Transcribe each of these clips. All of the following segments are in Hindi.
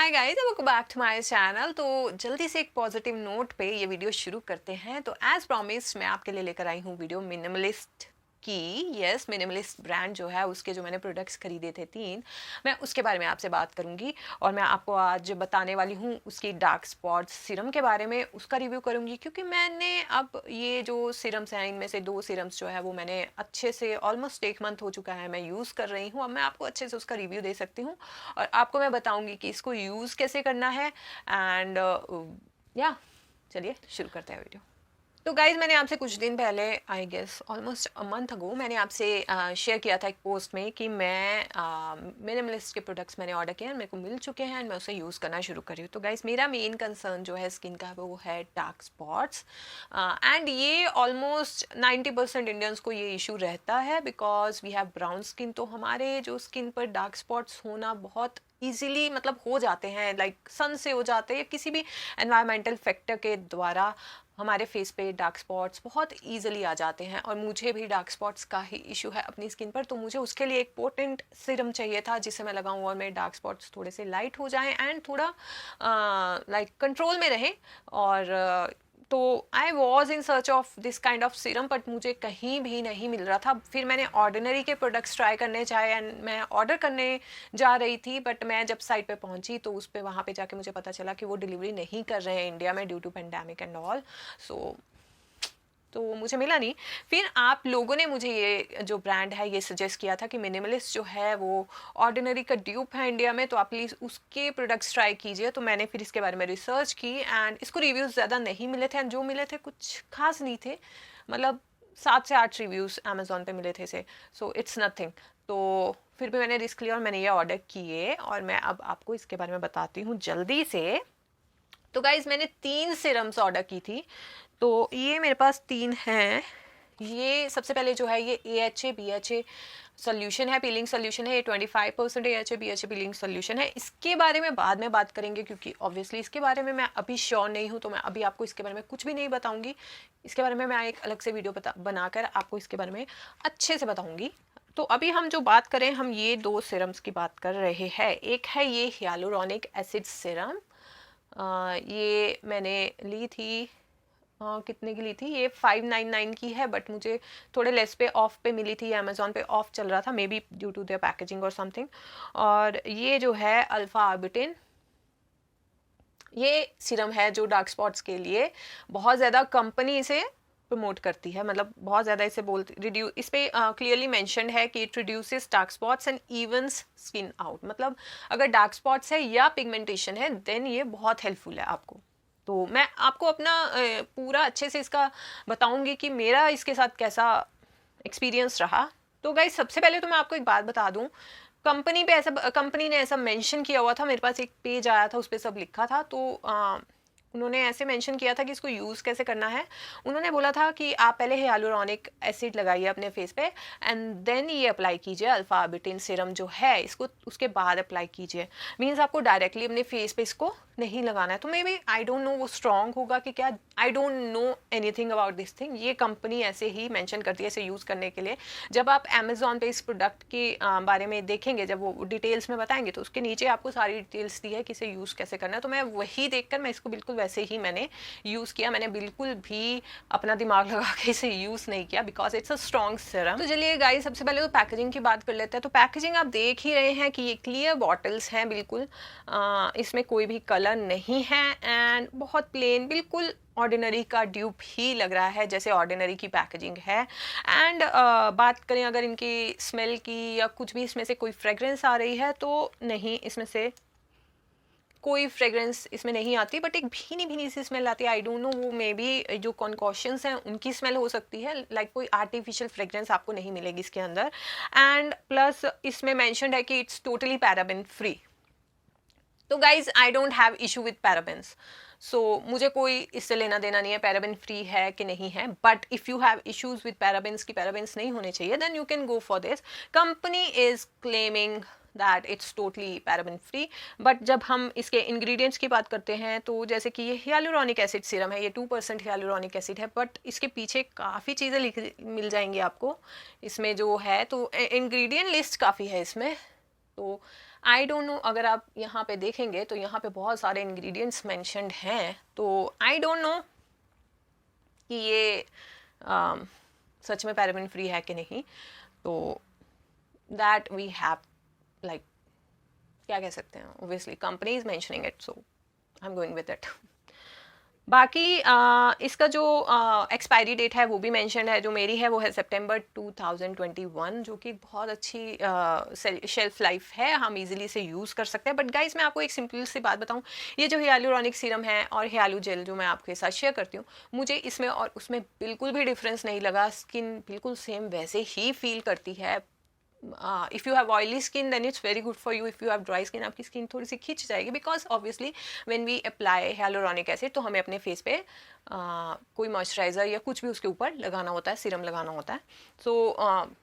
Hi guys, welcome back to my channel. तो जल्दी से एक पॉजिटिव नोट पे ये वीडियो शुरू करते हैं। तो एज प्रॉमिस्ड मैं आपके लिए लेकर आई हूँ वीडियो मिनिमलिस्ट की। यस, मिनिमलिस्ट ब्रांड जो है उसके जो मैंने प्रोडक्ट्स खरीदे थे 3, मैं उसके बारे में आपसे बात करूंगी। और मैं आपको आज बताने वाली हूँ उसकी डार्क स्पॉट्स सीरम के बारे में, उसका रिव्यू करूंगी। क्योंकि मैंने अब ये जो सीरम्स हैं इनमें से 2 सीरम्स जो है वो मैंने अच्छे से ऑलमोस्ट 1 मंथ हो चुका है मैं यूज़ कर रही हूँ। अब मैं आपको अच्छे से उसका रिव्यू दे सकती हूँ और आपको मैं बताऊंगी कि इसको यूज़ कैसे करना है। एंड या चलिए शुरू करते हैं वीडियो। तो गाइज, मैंने आपसे कुछ दिन पहले, I guess almost a month ago, मैंने आपसे शेयर किया था एक पोस्ट में कि मैं मिनिमलिस्ट के प्रोडक्ट्स मैंने ऑर्डर किए हैं, मेरे को मिल चुके हैं एंड मैं उसे यूज़ करना शुरू कर रही हूँ। तो गाइज, मेरा मेन कंसर्न जो है स्किन का वो है डार्क स्पॉट्स। एंड ये ऑलमोस्ट 90% इंडियंस को ये इशू रहता है because we have brown skin. तो हमारे जो स्किन पर डार्क स्पॉट्स होना बहुत इजीली मतलब हो जाते हैं, लाइक सन से हो जाते हैं या किसी भी एनवायरमेंटल फैक्टर के द्वारा हमारे फेस पे डार्क स्पॉट्स बहुत इजीली आ जाते हैं। और मुझे भी डार्क स्पॉट्स का ही इशू है अपनी स्किन पर। तो मुझे उसके लिए एक पोटेंट सीरम चाहिए था जिसे मैं लगाऊं और मेरे डार्क स्पॉट्स थोड़े से लाइट हो जाएं एंड थोड़ा लाइक कंट्रोल में रहें। और तो I was in search of this kind of serum, but मुझे कहीं भी नहीं मिल रहा था। फिर मैंने ऑर्डिनरी के प्रोडक्ट्स ट्राई करने चाहे एंड मैं ऑर्डर करने जा रही थी, बट मैं जब साइट पे पहुंची तो उस पे वहाँ पे जाके मुझे पता चला कि वो डिलीवरी नहीं कर रहे हैं इंडिया में due to pandemic and all. So तो मुझे मिला नहीं। फिर आप लोगों ने मुझे ये जो ब्रांड है ये सजेस्ट किया था कि मिनिमलिस्ट जो है वो ऑर्डिनरी का ड्यूप है इंडिया में, तो आप प्लीज़ उसके प्रोडक्ट्स ट्राई कीजिए। तो मैंने फिर इसके बारे में रिसर्च की एंड इसको रिव्यूज़ ज़्यादा नहीं मिले थे एंड जो मिले थे कुछ खास नहीं थे। मतलब 7 से 8 रिव्यूज़ अमेजोन पे मिले थे से, सो इट्स नथिंग। तो फिर भी मैंने रिस्क लिया और मैंने ये ऑर्डर किए और मैं अब आपको इसके बारे में बताती हूँ जल्दी से। तो गाइज, मैंने 3 सिरम्स ऑर्डर की थी। तो ये मेरे पास 3 हैं। ये सबसे पहले जो है ये AHA BHA सोल्यूशन है, पीलिंग सोल्यूशन है। ये 25% AHA BHA पीलिंग सोल्यूशन है। इसके बारे में बाद में बात करेंगे क्योंकि ऑब्वियसली इसके बारे में मैं अभी श्योर नहीं हूँ, तो मैं अभी आपको इसके बारे में कुछ भी नहीं बताऊंगी। इसके बारे में मैं एक अलग से वीडियो बनाकर आपको इसके बारे में अच्छे से बताऊंगी। तो अभी हम जो बात करें, हम ये 2 सिरम्स की बात कर रहे हैं। एक है ये हियालुरोनिक एसिड सिरम। ये मैंने ली थी, कितने की ली थी, ये 599 की है, बट मुझे थोड़े लेस पे ऑफ पे मिली थी। अमेजोन पे ऑफ चल रहा था, maybe due to their packaging और समथिंग। और ये जो है अल्फा आर्बिटिन, ये सीरम है जो डार्क स्पॉट्स के लिए बहुत ज़्यादा कंपनी इसे प्रमोट करती है। मतलब बहुत ज़्यादा इसे बोलती रिड्यू इस पे क्लियरली मेंशन्ड है कि it reduces dark spots and evens skin out. मतलब अगर डार्क स्पॉट्स है या पिगमेंटेशन है देन ये बहुत हेल्पफुल है आपको। तो मैं आपको अपना पूरा अच्छे से इसका बताऊंगी कि मेरा इसके साथ कैसा एक्सपीरियंस रहा। तो गाइस, सबसे पहले तो मैं आपको एक बात बता दूं, कंपनी ने ऐसा मेंशन किया हुआ था। मेरे पास एक पेज आया था, उस पर सब लिखा था। तो उन्होंने ऐसे मेंशन किया था कि इसको यूज़ कैसे करना है। उन्होंने बोला था कि आप पहले हियालुरोनिक एसिड लगाइए अपने फेस पे एंड देन ये अप्लाई कीजिए अल्फा आर्बिटिन सीरम जो है, इसको उसके बाद अप्लाई कीजिए। मीन्स आपको डायरेक्टली अपने फेस पे इसको नहीं लगाना है। तो maybe I don't know वो स्ट्रॉन्ग होगा कि क्या, I don't know anything about this thing. ये कंपनी ऐसे ही मेंशन करती है इसे यूज़ करने के लिए। जब आप अमेजोन पे इस प्रोडक्ट के बारे में देखेंगे, जब वो डिटेल्स में बताएंगे, तो उसके नीचे आपको सारी डिटेल्स दी है कि इसे यूज़ कैसे करना है। तो मैं वही देखकर मैं इसको बिल्कुल वैसे ही मैंने यूज़ किया। मैंने बिल्कुल भी अपना दिमाग लगा के इसे यूज़ नहीं किया because it's a strong serum. तो चलिए गाइस, सबसे पहले तो पैकेजिंग की बात कर लेते हैं। तो पैकेजिंग आप देख ही रहे हैं कि ये क्लियर बॉटल्स हैं बिल्कुल, इसमें कोई भी कलर नहीं है एंड बहुत प्लेन, बिल्कुल ऑर्डिनरी का ड्यूप ही लग रहा है जैसे ऑर्डिनरी की पैकेजिंग है। एंड बात करें अगर इनकी स्मेल की या कुछ भी इसमें से कोई फ्रेग्रेंस आ रही है, तो नहीं, इसमें से कोई फ्रेग्रेंस इसमें नहीं आती, बट एक भीनी भीनी सी स्मेल आती है। आई डोंट नो, वो मे बी जो कॉन्कॉशंस हैं उनकी स्मेल हो सकती है। लाइक कोई आर्टिफिशियल फ्रेग्रेंस आपको नहीं मिलेगी इसके अंदर। एंड प्लस इसमें मेंशन्ड है कि इट्स टोटली पैराबेन फ्री। तो guys, I don't have issue with parabens, so मुझे कोई इससे लेना देना नहीं है पैराबेन फ्री है कि नहीं है। But if you have issues with parabens की पैराबेन्स नहीं होने चाहिए, then you can go for this. Company is claiming that it's totally paraben free. But जब हम इसके इंग्रेडिएंट्स की बात करते हैं, तो जैसे कि ये हियालुरोनिक एसिड सीरम है, ये 2% हियालुरोनिक एसिड है, बट इसके पीछे काफ़ी चीज़ें लिख मिल जाएंगी आपको इसमें जो है। तो इंग्रेडिएंट लिस्ट काफ़ी है इसमें। तो आई डोंट नो, अगर आप यहाँ पे देखेंगे तो यहाँ पे बहुत सारे इंग्रेडिएंट्स मेंशन्ड हैं, तो आई डोंट नो कि ये सच में पैराबेन फ्री है कि नहीं। तो दैट वी हैव लाइक, क्या कह सकते हैं, obviously company is mentioning it, so I am going with it. बाकी इसका जो एक्सपायरी डेट है वो भी मेंशन है, जो मेरी है वो है सितंबर 2021, जो कि बहुत अच्छी शेल्फ लाइफ है, हम इजीली से यूज़ कर सकते हैं। बट गाइस, मैं आपको एक सिंपल सी बात बताऊं, ये जो हियालुरोनिक सीरम है और हियालू जेल जो मैं आपके साथ शेयर करती हूँ, मुझे इसमें और उसमें बिल्कुल भी डिफरेंस नहीं लगा। स्किन बिल्कुल सेम वैसे ही फील करती है। If you have oily skin then it's very good for you. If you have dry skin, आपकी स्किन थोड़ी सी खिंच जाएगी, because obviously when we apply hyaluronic acid तो हमें अपने फेस पे कोई मॉइस्चराइज़र या कुछ भी उसके ऊपर लगाना होता है, सीरम लगाना होता है। सो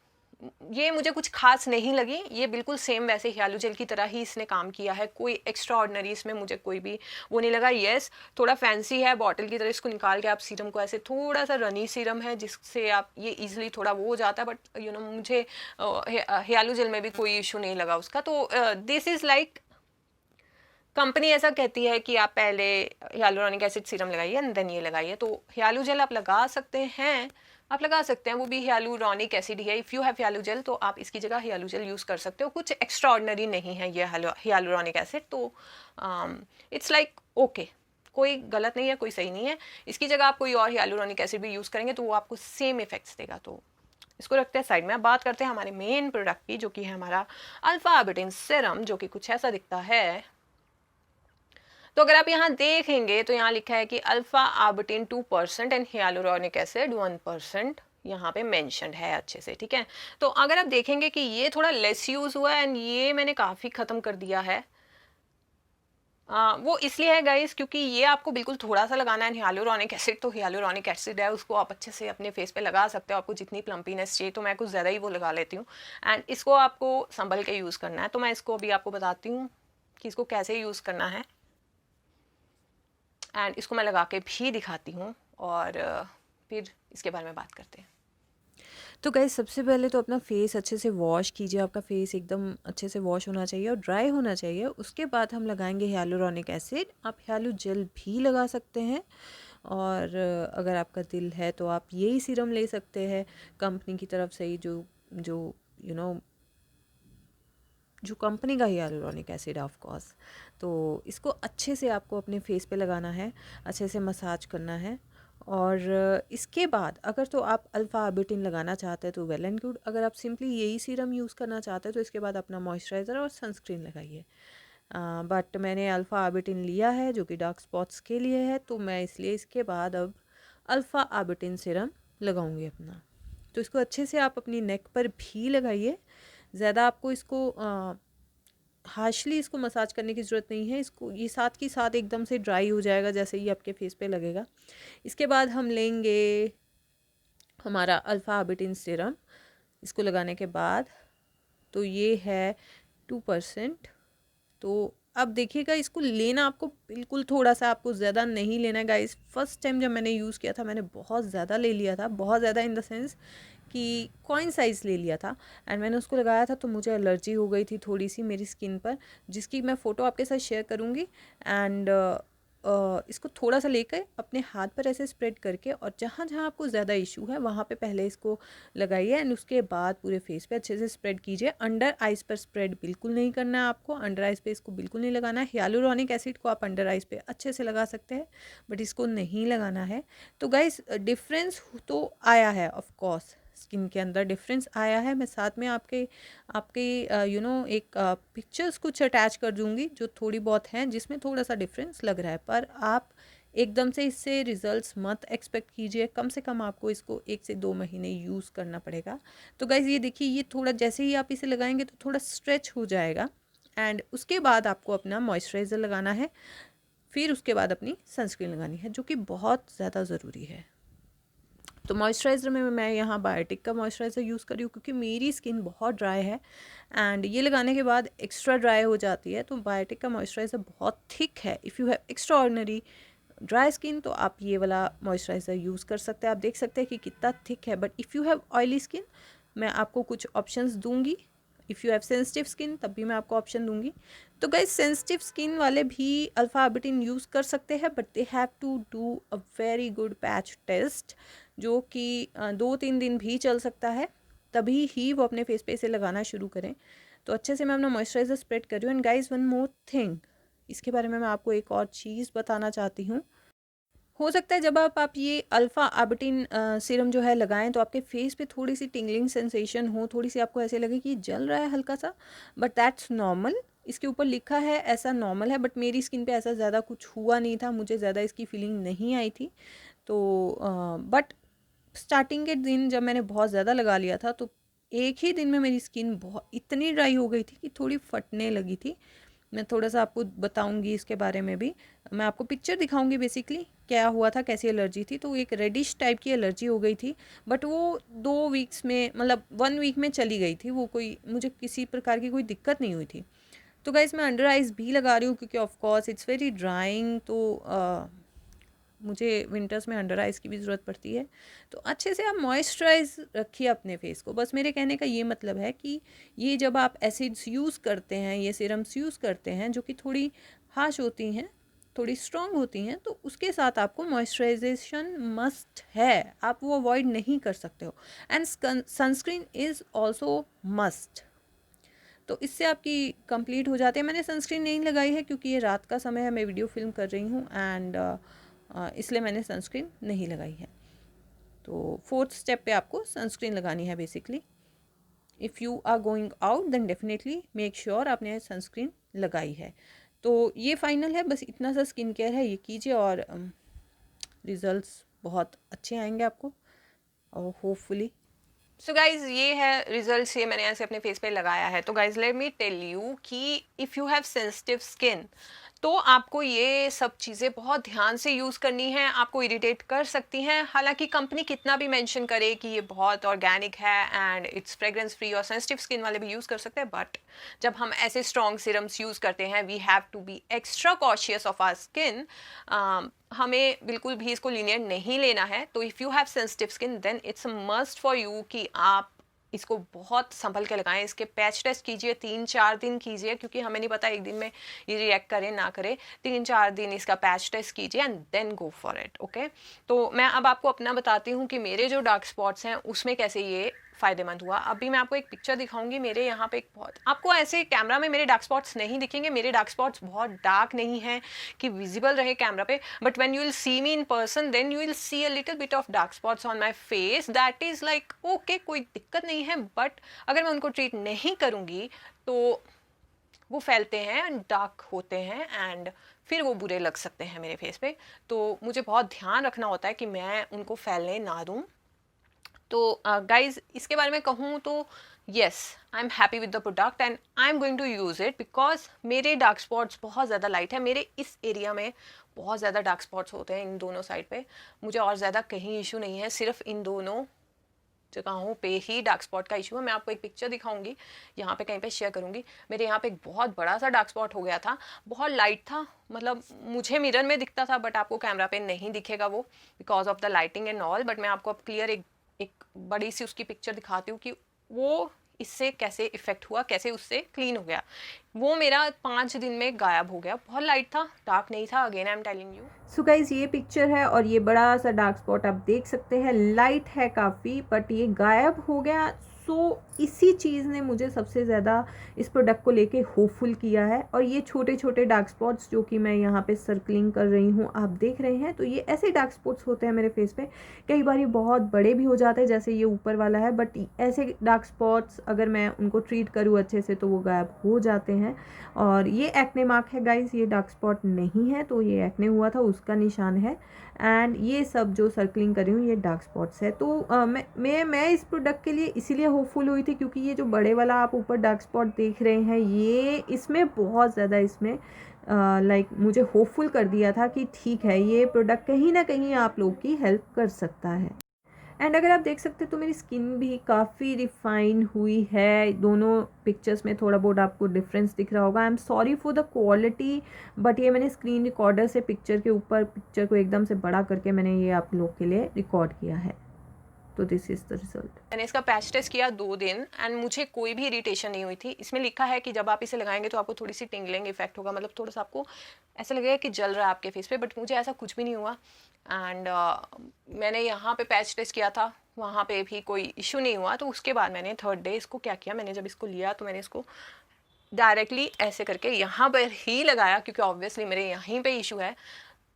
ये मुझे कुछ खास नहीं लगी, ये बिल्कुल सेम वैसे हियालू जेल की तरह ही इसने काम किया है, कोई एक्स्ट्रा ऑर्डिनरी इसमें मुझे कोई भी वो नहीं लगा। येस, थोड़ा फैंसी है, बॉटल की तरह इसको निकाल के आप सीरम को ऐसे, थोड़ा सा रनी सीरम है जिससे आप ये इजीली थोड़ा वो हो जाता है, बट यू नो मुझे हियालू जेल में भी कोई इशू नहीं लगा उसका। तो दिस इज़ लाइक, कंपनी ऐसा कहती है कि आप पहले हियालुरोनिक एसिड सीरम लगाइए एंड देन ये लगाइए, तो हियालू जेल आप लगा सकते हैं, आप लगा सकते हैं, वो भी हियालुरोनिक एसिड ही है। इफ़ यू हैव हियालू जेल तो आप इसकी जगह हियालू जेल यूज़ कर सकते हो, कुछ एक्स्ट्रा ऑर्डिनरी नहीं है ये हियालुरोनिक एसिड। तो इट्स लाइक ओके, कोई गलत नहीं है, कोई सही नहीं है। इसकी जगह आप कोई और हियालुरोनिक एसिड भी यूज़ करेंगे तो वो आपको सेम इफेक्ट्स देगा। तो इसको रखते हैं साइड में। अब बात करते हैं हमारे मेन प्रोडक्ट की, जो कि है हमारा अल्फा आर्बिटिन सीरम, जो कि कुछ ऐसा दिखता है। तो अगर आप यहाँ देखेंगे तो यहाँ लिखा है कि alpha arbutin 2% and hyaluronic acid 1% यहाँ पे मेंशन्ड है अच्छे से, ठीक है। तो अगर आप देखेंगे कि ये थोड़ा लेस यूज हुआ है एंड ये मैंने काफ़ी ख़त्म कर दिया है। वो इसलिए है गाइस क्योंकि ये आपको बिल्कुल थोड़ा सा लगाना है। हियालुरोनिक एसिड तो हियालुरोनिक एसिड है, उसको आप अच्छे से अपने फेस पे लगा सकते हो, आपको जितनी प्लम्पीनेस चाहिए। तो मैं कुछ ज़्यादा ही वो लगा लेती हूँ एंड इसको आपको संभल के यूज़ करना है। तो मैं इसको अभी आपको बताती हूँ कि इसको कैसे यूज़ करना है एंड इसको मैं लगा के भी दिखाती हूँ और फिर इसके बारे में बात करते हैं। तो गाइस, सबसे पहले तो अपना फेस अच्छे से वॉश कीजिए। आपका फेस एकदम अच्छे से वॉश होना चाहिए और ड्राई होना चाहिए। उसके बाद हम लगाएंगे हियालुरोनिक एसिड। आप हियालू जेल भी लगा सकते हैं और अगर आपका दिल है तो आप यही सीरम ले सकते हैं कंपनी की तरफ से ही, जो जो यू नो जो कंपनी का हियालुरोनिक एसिड ऑफ कोर्स। तो इसको अच्छे से आपको अपने फेस पे लगाना है, अच्छे से मसाज करना है। और इसके बाद अगर तो आप अल्फ़ा आर्बिटिन लगाना चाहते हैं तो वेल एंड गुड। अगर आप सिंपली यही सीरम यूज़ करना चाहते हैं तो इसके बाद अपना मॉइस्चराइज़र और सनस्क्रीन लगाइए। बट मैंने अल्फ़ा आर्बिटिन लिया है जो कि डार्क स्पॉट्स के लिए है, तो मैं इसलिए इसके बाद अब अल्फ़ा आर्बिटिन सीरम लगाऊंगी अपना। तो इसको अच्छे से आप अपनी नेक पर भी लगाइए। ज़्यादा आपको इसको हार्शली इसको मसाज करने की ज़रूरत नहीं है। इसको ये साथ की साथ एकदम से ड्राई हो जाएगा जैसे ही आपके फेस पे लगेगा। इसके बाद हम लेंगे हमारा अल्फ़ा आर्बिटिन सीरम। इसको लगाने के बाद तो ये है 2%। तो अब देखिएगा, इसको लेना आपको बिल्कुल थोड़ा सा, आपको ज़्यादा नहीं लेना है गाइस। फर्स्ट टाइम जब मैंने यूज़ किया था मैंने बहुत ज़्यादा ले लिया था, बहुत ज़्यादा इन द सेंस कि कॉइन साइज़ ले लिया था एंड मैंने उसको लगाया था तो मुझे एलर्जी हो गई थी थोड़ी सी मेरी स्किन पर, जिसकी मैं फ़ोटो आपके साथ शेयर करूँगी। एंड इसको थोड़ा सा लेकर अपने हाथ पर ऐसे स्प्रेड करके और जहाँ जहाँ आपको ज़्यादा इशू है वहाँ पे पहले इसको लगाइए एंड उसके बाद पूरे फेस पे अच्छे से स्प्रेड कीजिए। अंडर आइज़ पर स्प्रेड बिल्कुल नहीं करना है आपको, अंडर आइज़ पे इसको बिल्कुल नहीं लगाना है। हियालुरोनिक एसिड को आप अंडर आइज़ पे अच्छे से लगा सकते हैं बट इसको नहीं लगाना है। तो गाइस, डिफरेंस तो आया है, ऑफ कोर्स स्किन के अंदर डिफरेंस आया है। मैं साथ में आपके आपके एक पिक्चर्स कुछ अटैच कर दूंगी जो थोड़ी बहुत हैं जिसमें थोड़ा सा डिफरेंस लग रहा है, पर आप एकदम से इससे रिजल्ट्स मत एक्सपेक्ट कीजिए। कम से कम आपको इसको 1 से 2 महीने यूज़ करना पड़ेगा। तो गाइज ये देखिए, ये थोड़ा जैसे ही आप इसे लगाएंगे तो थोड़ा स्ट्रेच हो जाएगा एंड उसके बाद आपको अपना मॉइस्चराइज़र लगाना है, फिर उसके बाद अपनी सनस्क्रीन लगानी है जो कि बहुत ज़्यादा ज़रूरी है। तो मॉइस्चराइज़र में मैं यहाँ बायोटिक का मॉइस्चराइज़र यूज़ कर रही हूँ क्योंकि मेरी स्किन बहुत ड्राई है एंड ये लगाने के बाद एक्स्ट्रा ड्राई हो जाती है। तो बायोटिक का मॉइस्चराइज़र बहुत थिक है। If you have extra ordinary dry skin तो आप ये वाला मॉइस्चराइज़र यूज़ कर सकते हैं। आप देख सकते हैं कि कितना थिक है। But if you have oily skin, मैं आपको कुछ ऑप्शंस दूंगी if you have sensitive skin तब भी मैं आपको ऑप्शन दूंगी। तो गाइज सेंसिटिव स्किन वाले भी अल्फा आर्बिटिन यूज़ कर सकते हैं, but they have to do a very good patch test, जो कि 2-3 दिन भी चल सकता है, तभी ही वो अपने फेस पे इसे लगाना शुरू करें। तो अच्छे से मैं अपना मॉइस्चराइज़र स्प्रेड कर रही हूँ। And guys one more thing, इसके बारे में मैं आपको एक और चीज़ बताना चाहती हूँ। हो सकता है जब आप ये अल्फ़ा आर्बिटिन सीरम जो है लगाएं तो आपके फेस पे थोड़ी सी टिंगलिंग सेंसेशन हो, थोड़ी सी आपको ऐसे लगे कि जल रहा है हल्का सा, बट दैट्स नॉर्मल। इसके ऊपर लिखा है ऐसा नॉर्मल है, बट मेरी स्किन पे ऐसा ज़्यादा कुछ हुआ नहीं था, मुझे ज़्यादा इसकी फीलिंग नहीं आई थी। तो बट स्टार्टिंग के दिन जब मैंने बहुत ज़्यादा लगा लिया था तो एक ही दिन में मेरी स्किन बहुत इतनी ड्राई हो गई थी कि थोड़ी फटने लगी थी। मैं थोड़ा सा आपको बताऊंगी इसके बारे में भी, मैं आपको पिक्चर दिखाऊंगी बेसिकली क्या हुआ था, कैसी एलर्जी थी। तो एक रेडिश टाइप की एलर्जी हो गई थी, बट वो 2 वीक्स में, मतलब 1 वीक में चली गई थी वो, कोई मुझे किसी प्रकार की कोई दिक्कत नहीं हुई थी। तो गाइस मैं अंडर आइज भी लगा रही हूँ क्योंकि of course it's very drawing, तो मुझे विंटर्स में अंडर आइज़ की भी ज़रूरत पड़ती है। तो अच्छे से आप मॉइस्चराइज रखिए अपने फेस को, बस मेरे कहने का ये मतलब है कि ये जब आप एसिड्स यूज़ करते हैं, ये सीरम्स यूज़ करते हैं जो कि थोड़ी हार्श होती हैं, थोड़ी स्ट्रॉन्ग होती हैं, तो उसके साथ आपको मॉइस्चराइजेशन मस्ट है, आप वो अवॉइड नहीं कर सकते हो। And sunscreen is also must. तो इससे आपकी कंप्लीट हो जाती है। मैंने सनस्क्रीन नहीं लगाई है क्योंकि ये रात का समय है, मैं वीडियो फिल्म कर रही हूँ, एंड इसलिए मैंने सनस्क्रीन नहीं लगाई है। तो 4th स्टेप पे आपको सनस्क्रीन लगानी है basically. If you are going out then definitely make sure आपने सनस्क्रीन लगाई है। तो ये फाइनल है, बस इतना सा स्किन केयर है, ये कीजिए और रिजल्ट्स बहुत अच्छे आएंगे आपको, और होपफुली। सो गाइज ये है रिजल्ट्स, ये मैंने ऐसे अपने फेस पे लगाया है। तो guys let me tell you कि if you have sensitive skin तो आपको ये सब चीज़ें बहुत ध्यान से यूज़ करनी है, आपको इरिटेट कर सकती हैं। हालांकि कंपनी कितना भी मेंशन करे कि ये बहुत ऑर्गेनिक है एंड इट्स फ्रेग्रेंस फ्री और सेंसिटिव स्किन वाले भी यूज़ कर सकते हैं, बट जब हम ऐसे स्ट्रॉन्ग सीरम्स यूज़ करते हैं we have to be extra cautious of our skin. हमें बिल्कुल भी इसको लीनियंट नहीं लेना है। तो if you have sensitive skin then it's must for you कि आप इसको बहुत संभल के लगाएं। इसके पैच टेस्ट कीजिए, 3-4 दिन कीजिए, क्योंकि हमें नहीं पता एक दिन में ये रिएक्ट करे ना करे। 3-4 दिन इसका पैच टेस्ट कीजिए and then go for it. Okay, तो मैं अब आपको अपना बताती हूँ कि मेरे जो डार्क स्पॉट्स हैं उसमें कैसे ये फ़ायदेमंद हुआ। अभी मैं आपको एक पिक्चर दिखाऊंगी। मेरे यहाँ पे एक बहुत, आपको ऐसे कैमरा में मेरे डार्क स्पॉट्स नहीं दिखेंगे, मेरे डार्क स्पॉट्स बहुत डार्क नहीं हैं कि विजिबल रहे कैमरा पे, but when you will see me in person then you will see a little bit of dark spots on my face. That is like okay, कोई दिक्कत नहीं है, बट अगर मैं उनको ट्रीट नहीं करूँगी तो वो फैलते हैं एंड डार्क होते हैं एंड फिर वो बुरे लग सकते हैं मेरे फेस पे। तो मुझे बहुत ध्यान रखना होता है कि मैं उनको फैलने ना दूँ। तो गाइज इसके बारे में कहूँ तो yes, I am happy with the product and I am going to use it because मेरे डार्क स्पॉट्स बहुत ज़्यादा लाइट है। मेरे इस एरिया में बहुत ज़्यादा डार्क स्पॉट्स होते हैं इन दोनों साइड पे। मुझे और ज़्यादा कहीं इशू नहीं है, सिर्फ इन दोनों जगहों पे ही डार्क स्पॉट का इशू है। मैं आपको एक पिक्चर दिखाऊंगी, यहाँ पे कहीं पे शेयर करूंगी। मेरे यहाँ पे एक बहुत बड़ा सा डार्क स्पॉट हो गया था, बहुत लाइट था, मतलब मुझे मिरर में दिखता था बट आपको कैमरा पे नहीं दिखेगा वो because of the lighting and all. But मैं आपको अब क्लियर एक बड़ी सी उसकी पिक्चर दिखाती हूँ कि वो इससे कैसे इफेक्ट हुआ, कैसे उससे क्लीन हो गया। वो मेरा 5 दिन में गायब हो गया। बहुत लाइट था, डार्क नहीं था, again I am telling you. So guys ये पिक्चर है और ये बड़ा सा डार्क स्पॉट आप देख सकते हैं, लाइट है काफ़ी बट ये गायब हो गया। सो इसी चीज़ ने मुझे सबसे ज़्यादा इस प्रोडक्ट को लेके होपफुल किया है। और ये छोटे छोटे डार्क स्पॉट्स जो कि मैं यहाँ पे सर्कलिंग कर रही हूँ आप देख रहे हैं, तो ये ऐसे डार्क स्पॉट्स होते हैं मेरे फेस पे। कई बार ये बहुत बड़े भी हो जाते हैं जैसे ये ऊपर वाला है, बट ऐसे डार्क स्पॉट्स अगर मैं उनको ट्रीट करूँ अच्छे से तो वो गायब हो जाते हैं। और ये एक्ने मार्क है गाइस, ये डार्क स्पॉट नहीं है, तो ये एक्ने हुआ था उसका निशान है। एंड ये सब जो सर्कलिंग कर रही हूँ ये डार्क स्पॉट्स है। तो मैं इस प्रोडक्ट के लिए इसीलिए होपफुल हुई थी क्योंकि ये जो बड़े वाला आप ऊपर डार्क स्पॉट देख रहे हैं ये इसमें बहुत ज़्यादा इसमें लाइक मुझे होपफुल कर दिया था कि ठीक है ये प्रोडक्ट कहीं ना कहीं आप लोग की हेल्प कर सकता है। एंड अगर आप देख सकते तो मेरी स्किन भी काफ़ी रिफाइन हुई है। दोनों पिक्चर्स में थोड़ा बहुत आपको डिफरेंस दिख रहा होगा। I am sorry for the quality, but ये मैंने स्क्रीन रिकॉर्डर से पिक्चर के ऊपर पिक्चर को एकदम से बड़ा करके मैंने ये आप लोग के लिए रिकॉर्ड किया है। तो दिस इज़ द रिजल्ट। मैंने इसका पैच टेस्ट किया 2 दिन एंड मुझे कोई भी इरिटेशन नहीं हुई थी। इसमें लिखा है कि जब आप इसे लगाएंगे तो आपको थोड़ी सी टिंगलिंग इफेक्ट होगा, मतलब थोड़ा सा आपको ऐसा लगेगा कि जल रहा है आपके फेस पे, बट मुझे ऐसा कुछ भी नहीं हुआ। एंड मैंने यहाँ पे पैच टेस्ट किया था, वहाँ पे भी कोई इशू नहीं हुआ। तो उसके बाद मैंने थर्ड डे इसको क्या किया, मैंने जब इसको लिया तो मैंने इसको डायरेक्टली ऐसे करके यहाँ पर ही लगाया, क्योंकि ऑब्वियसली मेरे यहीं पे इशू है।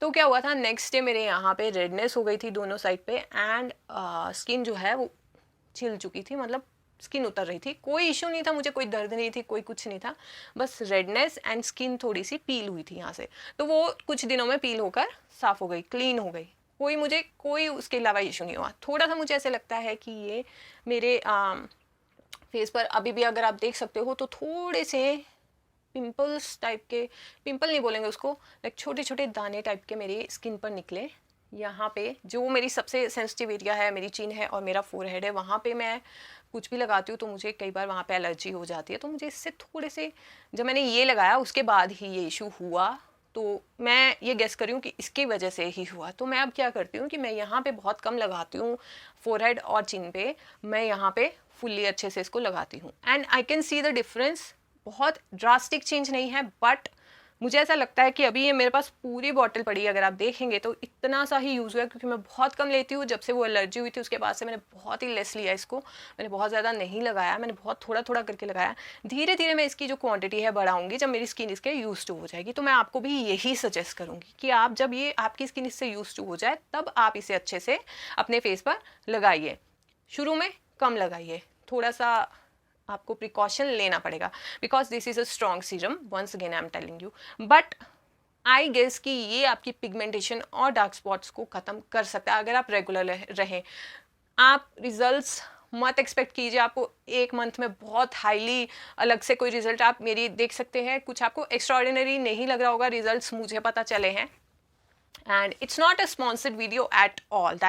तो क्या हुआ था, नेक्स्ट डे मेरे यहाँ पे रेडनेस हो गई थी दोनों साइड पे एंड स्किन जो है वो छिल चुकी थी, मतलब स्किन उतर रही थी। कोई इशू नहीं था, मुझे कोई दर्द नहीं थी, कोई कुछ नहीं था, बस रेडनेस एंड स्किन थोड़ी सी पील हुई थी यहाँ से। तो वो कुछ दिनों में पील होकर साफ़ हो गई, क्लीन हो गई। मुझे कोई उसके अलावा इशू नहीं हुआ। थोड़ा सा मुझे ऐसे लगता है कि ये मेरे फेस पर अभी भी अगर आप देख सकते हो तो थोड़े से पिंपल्स टाइप के, पिंपल नहीं बोलेंगे उसको, लाइक छोटे छोटे दाने टाइप के मेरी स्किन पर निकले। यहाँ पे जो मेरी सबसे सेंसिटिव एरिया है, मेरी चिन है और मेरा फोरहेड है, वहाँ पे मैं कुछ भी लगाती हूँ तो मुझे कई बार वहाँ पे एलर्जी हो जाती है। तो मुझे इससे थोड़े से, जब मैंने ये लगाया उसके बाद ही ये इशू हुआ, तो मैं ये गेस कर रही हूँ कि इसकी वजह से ही हुआ। तो मैं अब क्या करती हूँ कि मैं यहाँ पे बहुत कम लगाती हूँ, फोरहेड और चिन पे मैं यहाँ पे फुल्ली अच्छे से इसको लगाती हूँ and I can see the difference. बहुत ड्रास्टिक चेंज नहीं है, बट मुझे ऐसा लगता है कि अभी ये मेरे पास पूरी बॉटल पड़ी है, अगर आप देखेंगे तो इतना सा ही यूज़ हुआ, क्योंकि मैं बहुत कम लेती हूँ। जब से वो एलर्जी हुई थी उसके बाद से मैंने बहुत ही लेस लिया इसको, मैंने बहुत ज़्यादा नहीं लगाया, मैंने बहुत थोड़ा थोड़ा करके लगाया। धीरे धीरे मैं इसकी जो क्वांटिटी है बढ़ाऊंगी जब मेरी स्किन इसके यूज टू हो जाएगी। तो मैं आपको भी यही सजेस्ट करूँगी कि आप जब ये आपकी स्किन इससे यूज टू हो जाए तब आप इसे अच्छे से अपने फेस पर लगाइए। शुरू में कम लगाइए, थोड़ा सा आपको प्रिकॉशन लेना पड़ेगा, because this is a strong serum, once again I am telling you. But I guess कि ये आपकी पिगमेंटेशन और डार्क स्पॉट्स को ख़त्म कर सकता है अगर आप रेगुलर रहें। आप रिजल्ट्स मत एक्सपेक्ट कीजिए, आपको एक मंथ में बहुत हाईली अलग से कोई रिजल्ट आप मेरी देख सकते हैं। कुछ आपको एक्स्ट्राऑर्डिनरी नहीं लग रहा होगा, रिजल्ट्स मुझे पता चले हैं। And it's not a sponsored video at all,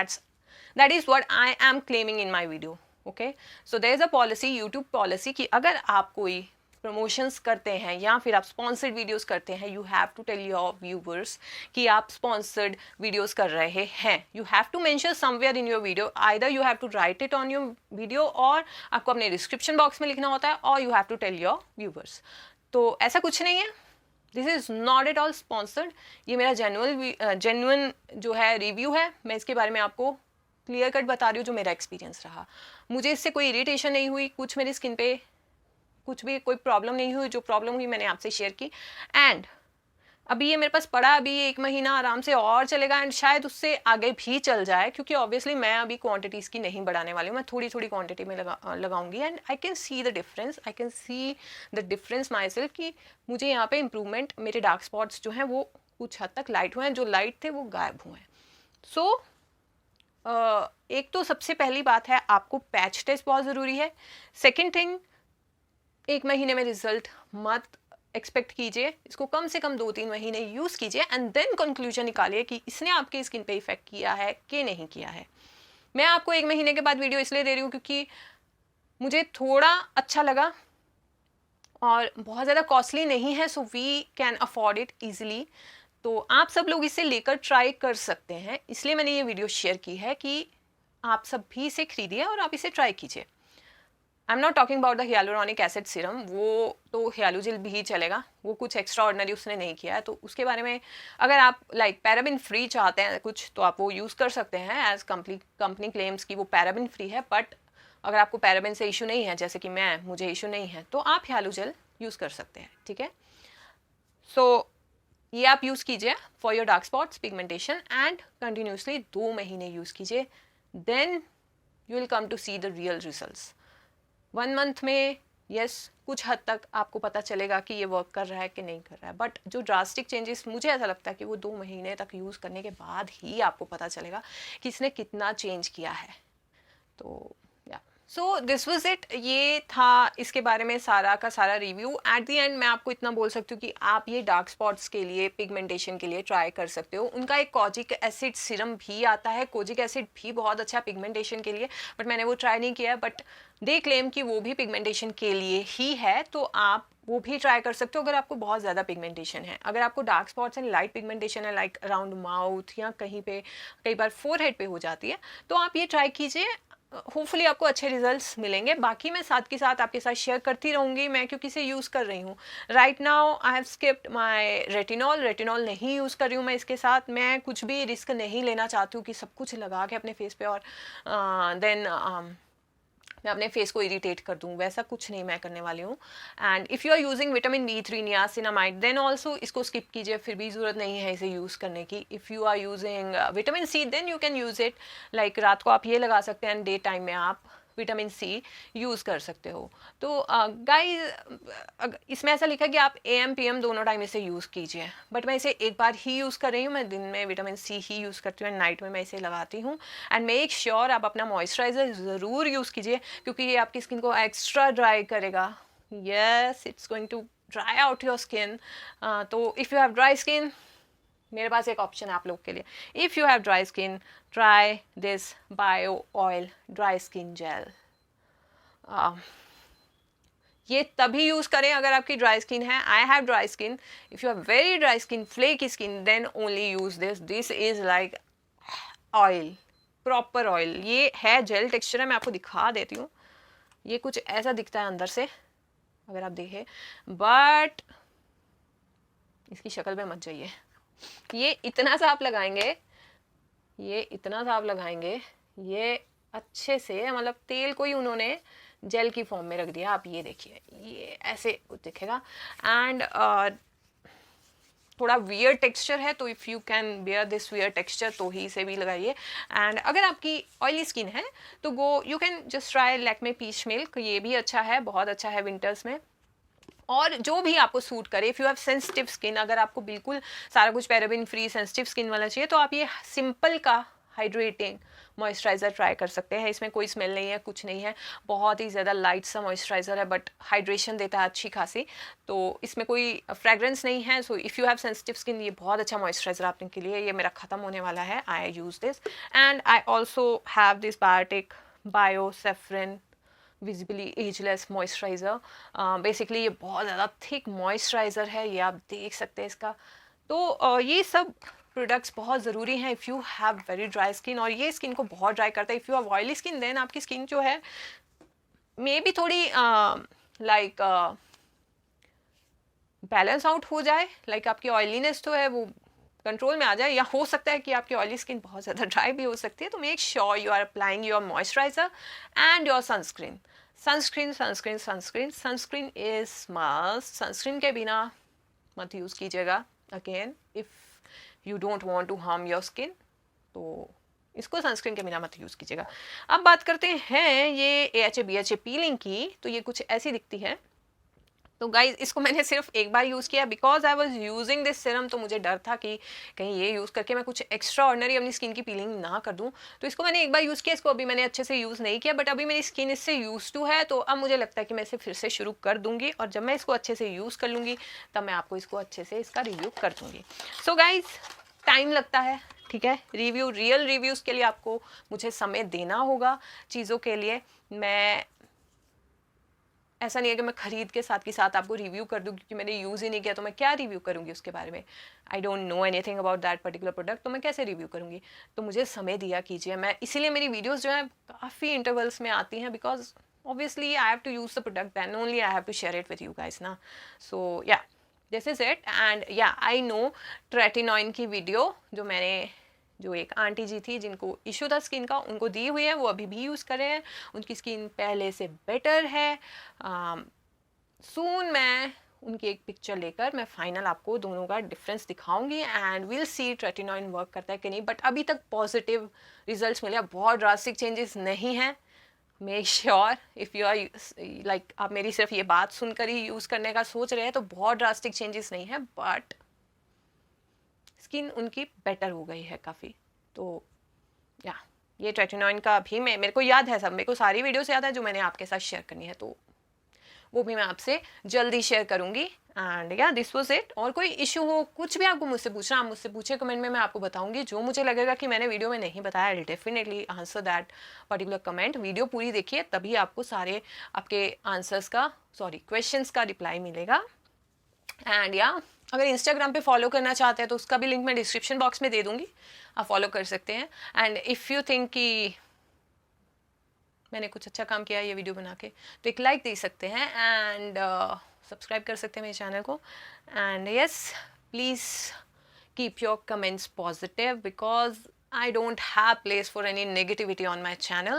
that is what I am claiming in my video. Okay, so there is a policy, YouTube policy, कि अगर आप कोई प्रमोशंस करते हैं या फिर आप स्पॉन्सर्ड वीडियोस करते हैं, you have to tell your viewers कि आप स्पॉन्सर्ड वीडियोस कर रहे हैं। You have to mention somewhere in your video, either you have to write it on your video और आपको अपने डिस्क्रिप्शन बॉक्स में लिखना होता है, और you have to tell your viewers. तो ऐसा कुछ नहीं है, this is not at all sponsored. ये मेरा जेन्युइन जो है रिव्यू है, मैं इसके बारे में आपको क्लियर कट बता रही हूँ जो मेरा एक्सपीरियंस रहा। मुझे इससे कोई इरिटेशन नहीं हुई, कुछ मेरी स्किन पे कुछ भी कोई प्रॉब्लम नहीं हुई। जो प्रॉब्लम हुई मैंने आपसे शेयर की। एंड अभी ये मेरे पास पड़ा, अभी ये 1 महीना आराम से और चलेगा एंड शायद उससे आगे भी चल जाए, क्योंकि ऑब्वियसली मैं अभी क्वांटिटीज़ की नहीं बढ़ाने वाली हूँ, मैं थोड़ी थोड़ी क्वांटिटी में लगाऊंगी। And I can see the difference, I can see the difference my self कि मुझे यहाँ पे इम्प्रूवमेंट, मेरे डार्क स्पॉट्स जो हैं वो कुछ हद तक लाइट हुए हैं, जो लाइट थे वो गायब हुए हैं। सो एक तो सबसे पहली बात है, आपको पैच टेस्ट बहुत ज़रूरी है। सेकेंड थिंग, 1 महीने में रिजल्ट मत एक्सपेक्ट कीजिए, इसको कम से कम 2-3 महीने यूज़ कीजिए एंड देन कंक्लूजन निकालिए कि इसने आपकी स्किन पे इफेक्ट किया है कि नहीं किया है। मैं आपको 1 महीने के बाद वीडियो इसलिए दे रही हूँ क्योंकि मुझे थोड़ा अच्छा लगा और बहुत ज़्यादा कॉस्टली नहीं है, so we can afford it easily. तो आप सब लोग इसे लेकर ट्राई कर सकते हैं, इसलिए मैंने ये वीडियो शेयर की है कि आप सब भी इसे खरीदिए और आप इसे ट्राई कीजिए। I am not talking about the hyaluronic acid serum, वो तो हियालुजिल भी चलेगा, वो कुछ एक्स्ट्रा ऑर्डिनरी उसने नहीं किया है। तो उसके बारे में अगर आप लाइक पैराबिन फ्री चाहते हैं कुछ, तो आप वो यूज़ कर सकते हैं एज कंपनी क्लेम्स की वो पैराबिन फ्री है। बट अगर आपको पैराबिन से इशू नहीं है, जैसे कि मुझे इशू नहीं है, तो आप हियालुजिल यूज़ कर सकते हैं, ठीक है। सो ये आप यूज़ कीजिए for your dark spots, pigmentation and continuously 2 महीने यूज़ कीजिए, then you will come to see the real results. 1 month में यस कुछ हद तक आपको पता चलेगा कि ये वर्क कर रहा है कि नहीं कर रहा है, बट जो ड्रास्टिक चेंजेस मुझे ऐसा लगता है कि वो 2 महीने तक यूज़ करने के बाद ही आपको पता चलेगा कि इसने कितना चेंज किया है। तो सो दिस वॉज इट, ये था इसके बारे में सारा का सारा रिव्यू। एट दी एंड मैं आपको इतना बोल सकती हूँ कि आप ये डार्क स्पॉट्स के लिए, पिगमेंटेशन के लिए ट्राई कर सकते हो। उनका एक कोजिक एसिड सीरम भी आता है, कोजिक एसिड भी बहुत अच्छा पिगमेंटेशन के लिए, बट मैंने वो ट्राई नहीं किया है। बट दे क्लेम कि वो भी पिगमेंटेशन के लिए ही है, तो आप वो भी ट्राई कर सकते हो अगर आपको बहुत ज़्यादा पिगमेंटेशन है। अगर आपको dark spots and light pigmentation है, लाइक अराउंड माउथ या कहीं पे, कई बार फोरहेड पे हो जाती है, तो आप ये ट्राई कीजिए। होपफुली आपको अच्छे रिजल्ट्स मिलेंगे। बाकी मैं साथ के साथ आपके साथ शेयर करती रहूँगी मैं, क्योंकि इसे यूज़ कर रही हूँ। Right now I have skipped my retinol नहीं यूज़ कर रही हूँ मैं इसके साथ। मैं कुछ भी रिस्क नहीं लेना चाहती हूँ कि सब कुछ लगा के अपने फेस पे और देन मैं अपने फेस को इरिटेट कर दूँ, वैसा कुछ नहीं मैं करने वाली हूँ। And if you are using vitamin D3 niacinamide then also इसको स्किप कीजिए, फिर भी ज़रूरत नहीं है इसे यूज़ करने की। If you are using vitamin C then you can use it, like रात को आप ये लगा सकते हैं, डे टाइम में आप विटामिन C यूज़ कर सकते हो। तो गाइज इसमें ऐसा लिखा है कि आप AM PM दोनों टाइम इसे यूज़ कीजिए, बट मैं इसे एक बार ही यूज़ कर रही हूँ। मैं दिन में विटामिन C ही यूज़ करती हूँ एंड नाइट में मैं इसे लगाती हूँ। एंड मेक श्योर आप अपना मॉइस्चराइज़र ज़रूर यूज़ कीजिए, क्योंकि ये आपकी स्किन को एक्स्ट्रा ड्राई करेगा। Yes, it's going to dry out your skin. तो if you have dry skin, मेरे पास एक ऑप्शन है आप लोग के लिए। If you have dry skin, try this bio oil dry skin gel. ये तभी यूज़ करें अगर आपकी ड्राई स्किन है। I have dry skin. If you have very dry skin, flaky skin, then only use this. This is like oil, proper oil. ये है जेल टेक्सचर है, मैं आपको दिखा देती हूँ। ये कुछ ऐसा दिखता है अंदर से अगर आप देखें, बट इसकी शक्ल पे मत जाइए। ये इतना सा आप लगाएंगे, ये इतना सा आप लगाएंगे, ये अच्छे से मतलब तेल को ही उन्होंने जेल की फॉर्म में रख दिया। आप ये देखिए, ये ऐसे दिखेगा। एंड थोड़ा वियर टेक्सचर है, तो if you can bear this weird texture तो ही इसे भी लगाइए। एंड अगर आपकी ऑयली स्किन है तो go you can just try Lakme peach milk. ये भी अच्छा है, बहुत अच्छा है विंटर्स में। और जो भी आपको सूट करे। If you have sensitive skin, अगर आपको बिल्कुल सारा कुछ पैराबिन फ्री सेंसिटिव स्किन वाला चाहिए, तो आप ये सिंपल का हाइड्रेटिंग मॉइस्चराइज़र ट्राई कर सकते हैं। इसमें कोई स्मेल नहीं है, कुछ नहीं है, बहुत ही ज़्यादा लाइट सा मॉइस्चराइज़र है, बट हाइड्रेशन देता है अच्छी खासी। तो इसमें कोई फ्रेग्रेंस नहीं है। So if you have sensitive skin, ये बहुत अच्छा मॉइस्चराइज़र आपने के लिए। ये मेरा ख़त्म होने वाला है। I use this and I also have this Biotique bio saffron visibly ageless moisturiser. Basically ये बहुत ज़्यादा थिक मॉइस्चराइज़र है, ये आप देख सकते हैं इसका। तो ये सब प्रोडक्ट्स बहुत ज़रूरी हैं if you have very dry skin, और ये स्किन को बहुत ड्राई करता है। If you have oily skin, then आपकी स्किन जो है मे बी थोड़ी लाइक बैलेंस आउट हो जाए, लाइक आपकी ऑयलीनेस जो है वो कंट्रोल में आ जाए, या हो सकता है कि आपकी ऑयली स्किन बहुत ज़्यादा ड्राई भी हो सकती है। तो make sure you are applying your moisturiser and your sunscreen. Sunscreen sunscreen sunscreen sunscreen is must. Sunscreen के बिना मत यूज़ कीजिएगा again if you don't want to harm your skin. तो इसको सनस्क्रीन के बिना मत यूज़ कीजिएगा। अब बात करते हैं ये AHA BHA पीलिंग की। तो ये कुछ ऐसी दिखती है। तो गाइज इसको मैंने सिर्फ एक बार यूज़ किया because I was using this serum. तो मुझे डर था कि कहीं ये यूज़ करके मैं कुछ एक्स्ट्रा ऑर्डिनरी अपनी स्किन की पीलिंग ना कर दूं। तो इसको मैंने एक बार यूज़ किया, इसको अभी मैंने अच्छे से यूज़ नहीं किया, बट अभी मेरी स्किन इससे यूज टू है। तो अब मुझे लगता है कि मैं इसे फिर से शुरू कर दूंगी, और जब मैं इसको अच्छे से यूज़ कर लूँगी तब मैं आपको इसको अच्छे से इसका रिव्यू कर दूँगी। सो गाइज टाइम लगता है, ठीक है। रिव्यू, रियल रिव्यूज़ के लिए आपको मुझे समय देना होगा चीज़ों के लिए। मैं ऐसा नहीं है कि मैं खरीद के साथ आपको रिव्यू कर दूँ, क्योंकि मैंने यूज़ ही नहीं किया तो मैं क्या रिव्यू करूँगी उसके बारे में। आई don't know anything about that particular product, तो मैं कैसे रिव्यू करूँगी। तो मुझे समय दिया कीजिए। मैं इसीलिए मेरी वीडियोज़ जो है काफ़ी इंटरवल्स में आती हैं, because obviously I have to use the product, then only I have to share it with you guys ना। So yeah this is it. And yeah I know tretinoin की वीडियो जो एक आंटी जी थी जिनको इशू था स्किन का, उनको दी हुई है, वो अभी भी यूज़ कर रहे हैं, उनकी स्किन पहले से बेटर है। सून मैं उनकी एक पिक्चर लेकर मैं फाइनल आपको दोनों का डिफरेंस दिखाऊंगी and will see tretinoin work करता है कि नहीं। बट अभी तक पॉजिटिव रिजल्ट्स मिले, बहुत ड्रास्टिक चेंजेस नहीं हैं। Make sure if you are like आप मेरी सिर्फ ये बात सुनकर ही यूज़ करने का सोच रहे हैं तो बहुत ड्रास्टिक चेंजेस नहीं है, बट स्किन उनकी बेटर हो गई है काफ़ी। तो या ये ट्रेटिनॉइन का भी मेरे को याद है, सब मेरे को सारी वीडियोस याद है जो मैंने आपके साथ शेयर करनी है, तो वो भी मैं आपसे जल्दी शेयर करूँगी। एंड या दिस वाज इट। और कोई इशू हो, कुछ भी आपको मुझसे पूछना, आप मुझसे पूछे कमेंट में, मैं आपको बताऊंगी। जो मुझे लगेगा कि मैंने वीडियो में नहीं बताया, I definitely answer that particular comment. Video पूरी देखिए, तभी आपको सारे आपके आंसर्स का क्वेश्चंस का रिप्लाई मिलेगा। एंड या अगर इंस्टाग्राम पे फॉलो करना चाहते हैं तो उसका भी लिंक मैं डिस्क्रिप्शन बॉक्स में दे दूंगी, आप फॉलो कर सकते हैं। एंड इफ़ यू थिंक कि मैंने कुछ अच्छा काम किया है ये वीडियो बना के, तो एक लाइक दे सकते हैं एंड सब्सक्राइब कर सकते हैं मेरे चैनल को. And yes, please keep your comments positive because I don't have place for any negativity on my channel,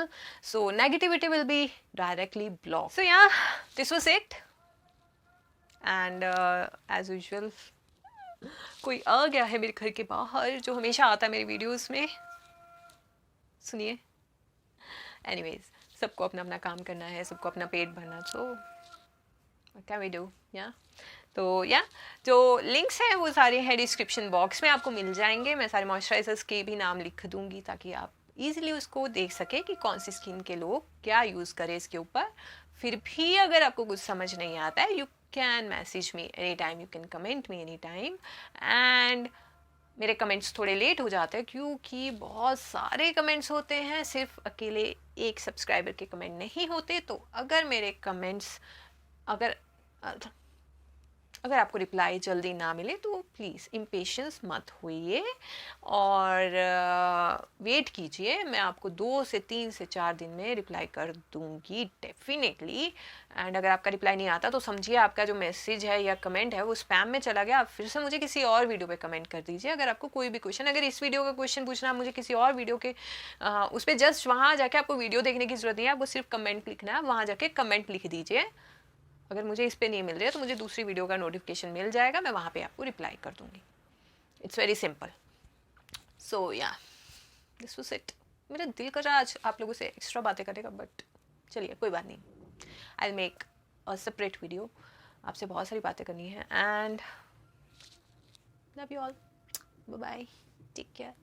so negativity will be directly blocked. So yeah, this was it. And as usual, कोई आ गया है मेरे घर के बाहर जो हमेशा आता है मेरी वीडियोस में. सुनिए. एनीवेज, सबको अपना अपना काम करना है, सबको अपना पेट भरना, so what can we do. या तो या जो लिंक्स हैं वो सारे हैं डिस्क्रिप्शन बॉक्स में, आपको मिल जाएंगे. मैं सारे मॉइस्चराइजर्स के भी नाम लिख दूंगी ताकि आप इजीली उसको देख सके कि कौन सी स्किन के लोग क्या यूज़ करें इसके ऊपर. फिर भी अगर आपको कुछ समझ नहीं आता है, you can message me any time, you can comment me any time. And मेरे कमेंट्स थोड़े लेट हो जाते हैं क्योंकि बहुत सारे कमेंट्स होते हैं, सिर्फ अकेले एक सब्सक्राइबर के कमेंट नहीं होते. तो अगर मेरे कमेंट्स अगर आपको रिप्लाई जल्दी ना मिले तो प्लीज़ इम्पेशंस मत होइए और वेट कीजिए. मैं आपको 2 से 3 से 4 दिन में रिप्लाई कर दूंगी डेफिनेटली. एंड अगर आपका रिप्लाई नहीं आता तो समझिए आपका जो मैसेज है या कमेंट है वो स्पैम में चला गया. आप फिर से मुझे किसी और वीडियो पे कमेंट कर दीजिए. अगर आपको कोई भी क्वेश्चन, अगर इस वीडियो का क्वेश्चन पूछना है मुझे किसी और वीडियो के उस पर जस्ट वहाँ जाके आपको वीडियो देखने की ज़रूरत नहीं है, आपको सिर्फ कमेंट लिखना है. वहाँ जाके कमेंट लिख दीजिए. अगर मुझे इस पे नहीं मिल रहा है तो मुझे दूसरी वीडियो का नोटिफिकेशन मिल जाएगा, मैं वहाँ पे आपको रिप्लाई कर दूँगी. It's very simple. So yeah, this was it. मेरा दिल कर रहा है आज आप लोगों से एक्स्ट्रा बातें करेगा, बट चलिए कोई बात नहीं. I will make a separate video. आपसे बहुत सारी बातें करनी है. And love you all. Bye bye. Take care.